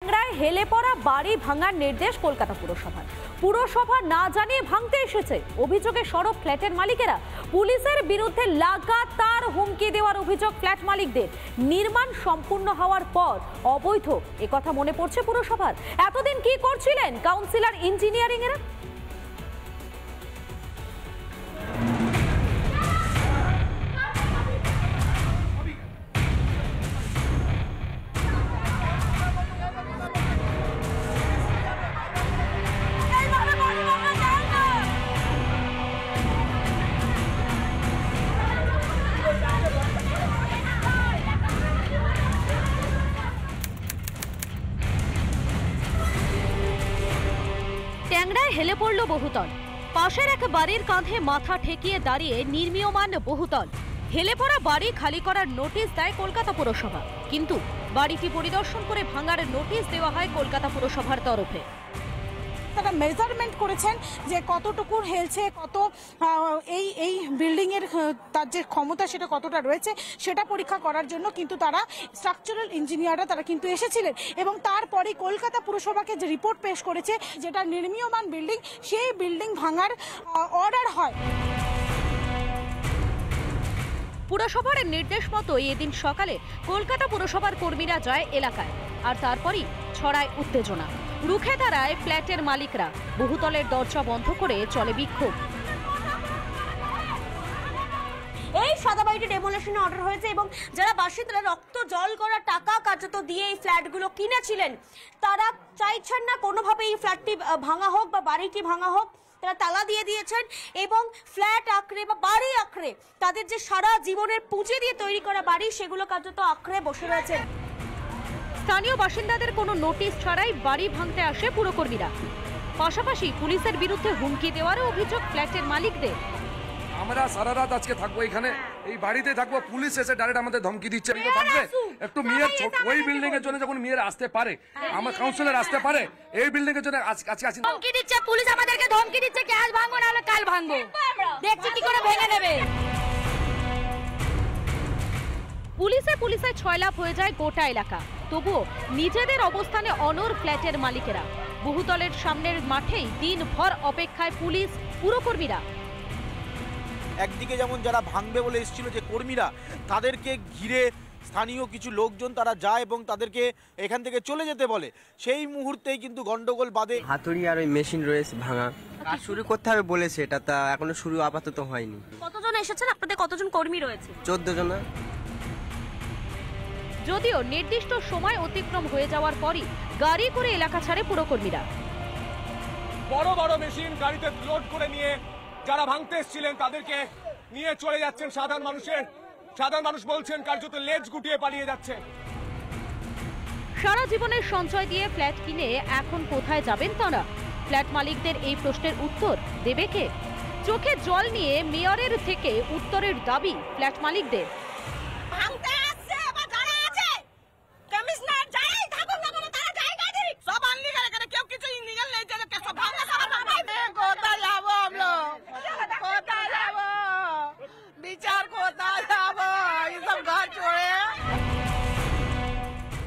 হেলে পড়া বাড়ি ভাঙার নির্দেশ কলকাতা পুরসভার। পুরসভা না জানিয়ে ভাঙতে এসেছে অভিযোগে সরব ফ্ল্যাটের মালিকেরা। পুলিশের বিরুদ্ধে লাগাতার হুমকি দেওয়ার অভিযোগ ফ্ল্যাট মালিকদের। নির্মাণ সম্পূর্ণ হওয়ার পর অবৈধ একথা মনে পড়ছে পুরসভার। এতদিন কি করছিলেন কাউন্সিলর ইঞ্জিনিয়ারিং এরা? ট্যাংরায় হেলে পড়ল বহুতল। পাশের এক বাড়ির কাঁধে মাথা ঠেকিয়ে দাঁড়িয়ে নির্মীয়মান বহুতল। হেলে পড়া বাড়ি খালি করার নোটিশ দেয় কলকাতা পুরসভা, কিন্তু বাড়িটি পরিদর্শন করে ভাঙার নোটিশ দেওয়া হয় কলকাতা পুরসভার তরফে। তারা মেজারমেন্ট করেছেন যে কতটুকু হেলছে, কত এই বিল্ডিং এর তার যে ক্ষমতা সেটা কতটা রয়েছে সেটা পরীক্ষা করার জন্য কিন্তু তারা স্ট্রাকচারাল ইঞ্জিনিয়াররা তারা কিন্তু এসেছিলেন এবং তারপরে কলকাতা পুরসভাকে যে রিপোর্ট পেশ করেছে যেটা নির্মীয়মান বিল্ডিং, সেই বিল্ডিং ভাঙার অর্ডার হয়। পুরসভার নির্দেশ মতো এদিন সকালে কলকাতা পুরসভার কর্মীরা যায় এলাকায়, আর তারপরই ছড়ায় উত্তেজনা। রুখে দাঁড়ায় ফ্ল্যাটের মালিকরা। বহুতলের দরজা বন্ধ করে চলে বিক্ষোভ। এই সাদা বাড়িটি ডেমোলিশনের অর্ডার হয়েছে এবং যারা বাসিন্দারা রক্ত জল করা টাকা কার্যত দিয়ে এই ফ্ল্যাটগুলো কিনেছিলেন তারা চাইছেন না কোনোভাবে এই ফ্ল্যাটটি ভাঙা হোক বা বাড়িটি ভাঙা হোক। তারা তালা দিয়ে দিয়েছেন এবং ফ্ল্যাট আঁকড়ে বা বাড়ি আঁকড়ে তাদের যে সারা জীবনের পুঁজি দিয়ে তৈরি করা বাড়ি সেগুলো কার্যত আঁকড়ে বসে রয়েছেন। স্থানীয় বাসিন্দাদের কোনো নোটিশ ছাড়াই বাড়ি ভাঙতে আসে পুরকর্মীরা। পাশাপাশি পুলিশের বিরুদ্ধে হুমকি দেওয়ারও অভিযোগ ফ্ল্যাটের মালিকদের। আমরা সারা রাত আজকে থাকবো এখানে, এই বাড়িতে থাকবো, পুলিশ এসে ডাইরেক্ট আমাদের ধমকি দিচ্ছে। থাকবে একটু মেয়ের ওই বিল্ডিং এর জন্য যখন মেয়ের আসতে পারে, আমার কাউন্সিলর আসতে পারে, এই বিল্ডিং এর জন্য আজকে আসি ধমকি দিচ্ছে পুলিশ, আমাদেরকে ধমকি দিচ্ছে কি আজ ভাঙবো না হলে কাল ভাঙবো, দেখছি কি করে ভেঙে নেবে। পুলিশে ছয়লাভ হয়ে যায় গোটা এলাকা। তবুও নিজেদের অবস্থানে অনড় ফ্ল্যাটের মালিকেরা। বহুতলের সামনের মাঠেই দিনভর অপেক্ষায় পুলিশ, পুরকর্মীরা। একদিকে যেমন যারা ভাঙবে বলে এসেছিল যে কর্মীরা, তাদেরকে ঘিরে স্থানীয় কিছু লোকজন তারা যায় এবং তাদেরকে এখান থেকে চলে যেতে বলে। সেই মুহূর্তেই কিন্তু গন্ডগোল বাঁধে। হাতুড়ি আর ওই মেশিন রয়েছে ভাঙা, কাজ শুরু করতে হবে বলেছে, এটা তা এখনো শুরু আপাতত হয়নি। কতজন এসেছেন আপনাদের, কতজন কর্মী রয়েছে? 14 জন। যদিও নির্দিষ্ট সময় অতিক্রম হয়ে যাওয়ার পরই গাড়ি করে এলাকা ছাড়ে পুরকর্মীরা। বড় বড় মেশিন গাড়িতে লোড করে নিয়ে যারা ভাঙতে এসেছিলেন তাদেরকে নিয়ে চলে যাচ্ছেন সাধারণ মানুষ বলছেন কার্যত লেজ গুটিয়ে পালিয়ে যাচ্ছে। সারা জীবনের সঞ্চয় দিয়ে ফ্ল্যাট কিনে এখন কোথায় যাবেন তারা? ফ্ল্যাট মালিকদের এই প্রশ্নের উত্তর দেবে কে? চোখে জল নিয়ে মেয়রের থেকে উত্তরের দাবি ফ্ল্যাট মালিকদের।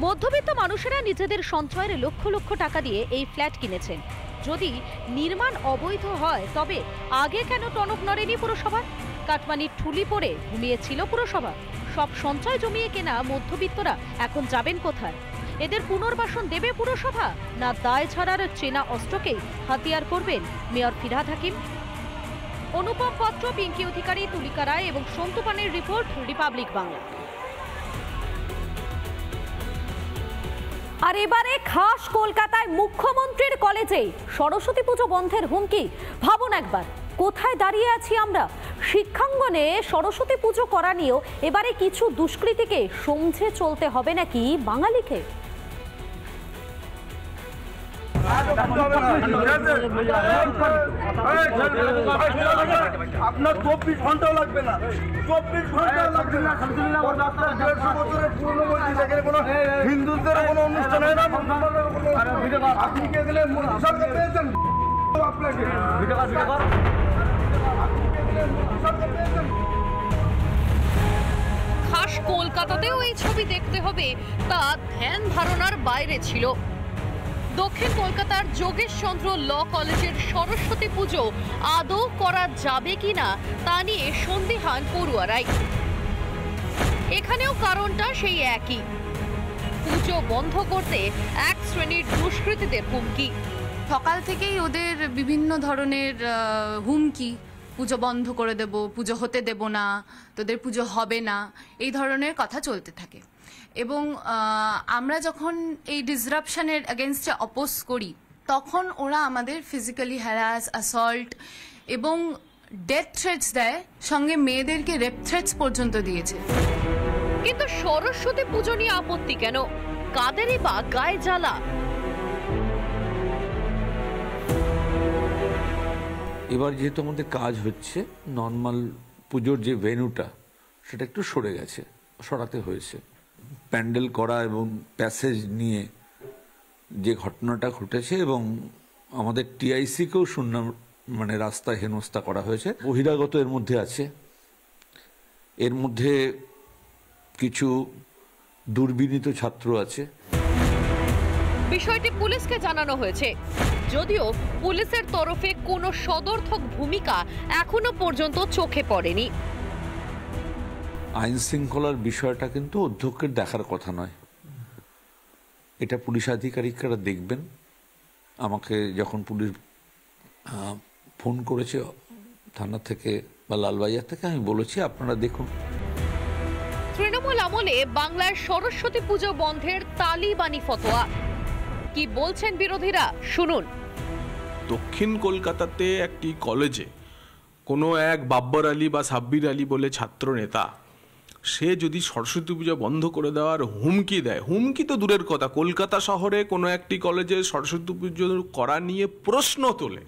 মধ্যবিত্ত মানুষেরা নিজেদের সঞ্চয়ের লক্ষ লক্ষ টাকা দিয়ে এই ফ্ল্যাট কিনেছেন। যদি নির্মাণ অবৈধ হয় তবে আগে কেন টনক নড়েনি পুরসভা? কাটমানির ঠুলি পড়ে ঘুমিয়েছিল পুরসভা। সব সঞ্চয় জমিয়ে কেনা মধ্যবিত্তরা এখন যাবেন কোথায়? এদের পুনর্বাসন দেবে পুরসভা, না দায় ছাড়ার চেনা অস্ত্রকেই হাতিয়ার করবেন মেয়র ফিরহাদ হাকিম? অনুপম পত্র, পিঙ্কি অধিকারী, তুলিকা রায় এবং সন্তু পানের রিপোর্ট, রিপাবলিক বাংলা। আর এবারে খাস কলকাতায় মুখ্যমন্ত্রীর কলেজে সরস্বতী পুজো বন্ধের হুমকি। ভাবুন একবার, কোথায় দাঁড়িয়ে আছি আমরা? শিক্ষাঙ্গনে সরস্বতী পুজো করা নিয়েও এবারে কিছু দুষ্কৃতীকে সমঝে চলতে হবে নাকি বাঙালিকে? আপনার 24 ঘন্টাও লাগবে না, 24 ঘন্টা লাগবে না। 150 বছরের পুরনো মসজিদ, এখানে কোনো হিন্দুদের কোনো অনুষ্ঠান হয় না। আপনি কে গেলে সরকার পেয়েছেন আপনাকে খাস কলকাতাতেও এই ছবি দেখতে হবে তা ধ্যান ধারণার বাইরে ছিল। দক্ষিণ কলকাতার যোগেশচন্দ্র ল কলেজের সরস্বতী পুজো আদৌ করা যাবে কিনা তা নিয়ে সন্দিহান পড়ুয়ারাই। এখানেও কারণটা সেই একই, পুজো বন্ধ করতে এক শ্রেণীর দুষ্কৃতীদের হুমকি। সকাল থেকেই ওদের বিভিন্ন ধরনের হুমকি, পুজো বন্ধ করে দেব, পুজো হতে দেব না, তোদের পুজো হবে না, এই ধরনের কথা চলতে থাকে। এবং আমরা যখন এই ডিসরাপশনের এগেনস্টে অপোজ করি তখন ওরা আমাদের ফিজিক্যালি হ্যারাস, অ্যাসল্ট এবং ডেথ থ্রেটস দেয়, সঙ্গে মেয়েদেরকে রেপ থ্রেটস পর্যন্ত দিয়েছে। কিন্তু সরস্বতী পুজো নিয়ে আপত্তি কেন? কাদেরই বা গায়ে জ্বালা? এবার যেহেতু আমাদের কাজ হচ্ছে, নর্মাল পুজোর যে ভেন্যুটা সেটা একটু সরাতে হয়েছে। প্যান্ডেল করা এবং প্যাসেজ নিয়ে যে ঘটনাটা ঘটেছে, এবং আমাদের টিআইসিকেও শুনলাম মানে রাস্তায় হেনস্থা করা হয়েছে। বহিরাগত এর মধ্যে আছে, এর মধ্যে কিছু দুর্বিনীত ছাত্র আছে। বিষয়টি পুলিশকে জানানো হয়েছে, যদিও পুলিশের তরফে কোনো সদর্থক ভূমিকা এখনো পর্যন্ত চোখে পড়েনি। আইন শৃঙ্খলার বিষয়টা কিন্তু অধ্যক্ষের দেখার কথা নয়, এটা পুলিশ আধিকারিকরা দেখবেন। আমাকে যখন পুলিশ ফোন করেছে থানা থেকে বা লালবাজার থেকে, আমি বলেছি আপনারা দেখুন। তৃণমূল আমলে বাংলার সরস্বতী পুজো বন্ধের তালিবানি ফতোয়া, কি বলছেন বিরোধীরা শুনুন। দক্ষিণ কলকাতাতে একটি কলেজে কোনো এক বাব্বর আলী বা সাব্বির আলী বলে ছাত্র নেতা, সে যদি সরস্বতী পূজা বন্ধ করে দেওয়ার হুমকি দেয়, হুমকি তো দূরের কথা, কলকাতা শহরে কোনো একটি কলেজে সরস্বতী পুজো করা নিয়ে প্রশ্ন তোলে,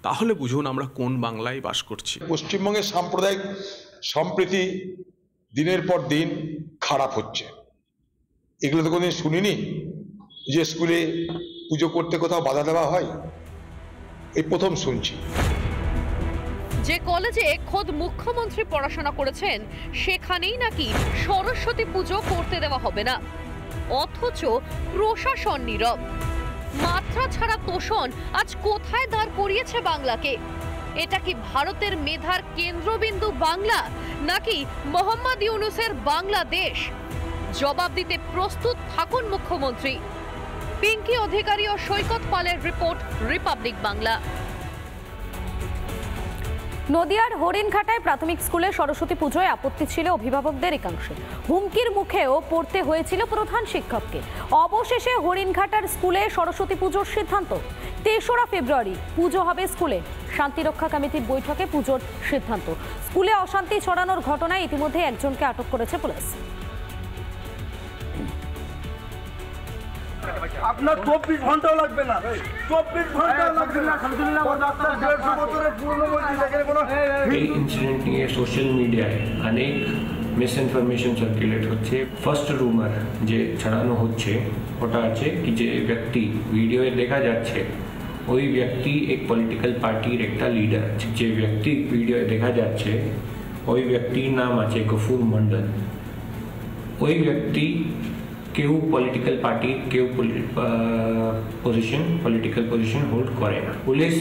তাহলে বুঝুন আমরা কোন বাংলায় বাস করছি। পশ্চিমবঙ্গের সাম্প্রদায়িক সম্প্রীতি দিনের পর দিন খারাপ হচ্ছে। এগুলো তো কোনোদিন শুনিনি যে স্কুলে পুজো করতে কোথাও বাধা দেওয়া হয়, এই প্রথম শুনছি। যে কলেজে খোদ মুখ্যমন্ত্রী পড়াশোনা করেছেন সেখানেই নাকি সরস্বতী পুজো করতে দেওয়া হবে না, অথচ প্রশাসন নীরব। মাত্রা ছাড়া তোষণ আজ কোথায় দাঁড় করিয়েছে বাংলাকে? এটা কি ভারতের মেধার কেন্দ্রবিন্দু বাংলা, নাকি মোহাম্মদ ইউনূসের বাংলাদেশ? জবাব দিতে প্রস্তুত থাকুন মুখ্যমন্ত্রী। পিঙ্কি অধিকারী ও সৈকত পালের রিপোর্ট, রিপাবলিক বাংলা। নদিয়ার হরিণঘাটায় প্রাথমিক স্কুলে সরস্বতী পুজোয় আপত্তি ছিল অভিভাবকদের একাংশে। হুমকির মুখেও পড়তে হয়েছিল প্রধান শিক্ষককে। অবশেষে হরিণঘাটার স্কুলে সরস্বতী পুজোর সিদ্ধান্ত। ৩রা ফেব্রুয়ারি পুজো হবে স্কুলে। শান্তিরক্ষা কমিটির বৈঠকে পুজোর সিদ্ধান্ত। স্কুলে অশান্তি ছড়ানোর ঘটনায় ইতিমধ্যে একজনকে আটক করেছে পুলিশ। আপনার 24 ঘন্টাও লাগবে না, 24 ঘন্টাও লাগবে না। এই ইনসিডেন্ট নিয়ে সোশ্যাল মিডিয়ায় অনেক মিসইনফরমেশন সার্কুলেট হচ্ছে। ফার্স্ট রুমার যে ছড়ানো হচ্ছে ওটা আছে কি যে ব্যক্তি ভিডিওয়ে দেখা যাচ্ছে ওই ব্যক্তি এক পলিটিক্যাল পার্টির একটা লিডার আছে। যে ব্যক্তি ভিডিওয়ে দেখা যাচ্ছে ওই ব্যক্তির নাম আছে গফুর মন্ডল। ওই ব্যক্তি কেউ পলিটিক্যাল পার্টির কেউ পলিটিক্যাল পজিশন হোল্ড করে না। পুলিশ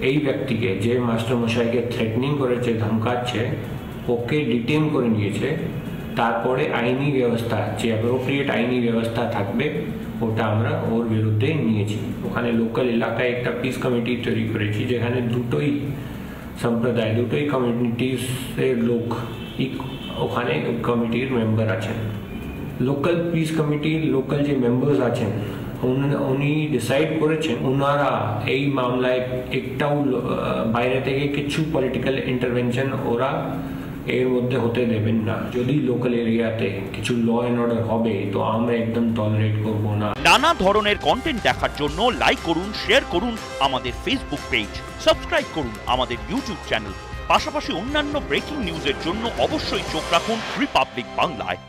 এই ব্যক্তিকে, যে মাস্টারমশাইকে থ্রেটনিং করেছে, ধমকাচ্ছে, ওকে ডিটেইন করে নিয়েছে। তারপরে আইনি ব্যবস্থা, যে অ্যাপ্রোপ্রিয়েট আইনি ব্যবস্থা থাকবে ওটা আমরা ওর বিরুদ্ধে নিয়েছি। ওখানে লোকাল এলাকায় একটা পিস কমিটি তৈরি করেছি, যেখানে দুটোই সম্প্রদায়, দুটোই কমিউনিটির লোক ওখানে কমিটির মেম্বার আছেন। লোকাল পিস কমিটির লোকাল যে মেম্বার্স আছেন উনি ডিসাইড করেছেন ওনারা এই মামলায় একটাও বাইরে থেকে কিছু পলিটিক্যাল ইন্টারভেনশন ওরা এর মধ্যে হতে দেবেন না। যদি লোকাল এরিয়াতে কিছু ল অ্যান্ড অর্ডার হবে তো আমরা একদম টলারেট করব না। নানা ধরনের কন্টেন্ট দেখার জন্য লাইক করুন, শেয়ার করুন আমাদের ফেসবুক পেজ, সাবস্ক্রাইব করুন আমাদের ইউটিউব চ্যানেল। পাশাপাশি অন্যান্য ব্রেকিং নিউজের জন্য অবশ্যই চোখ রাখুন রিপাবলিক বাংলায়।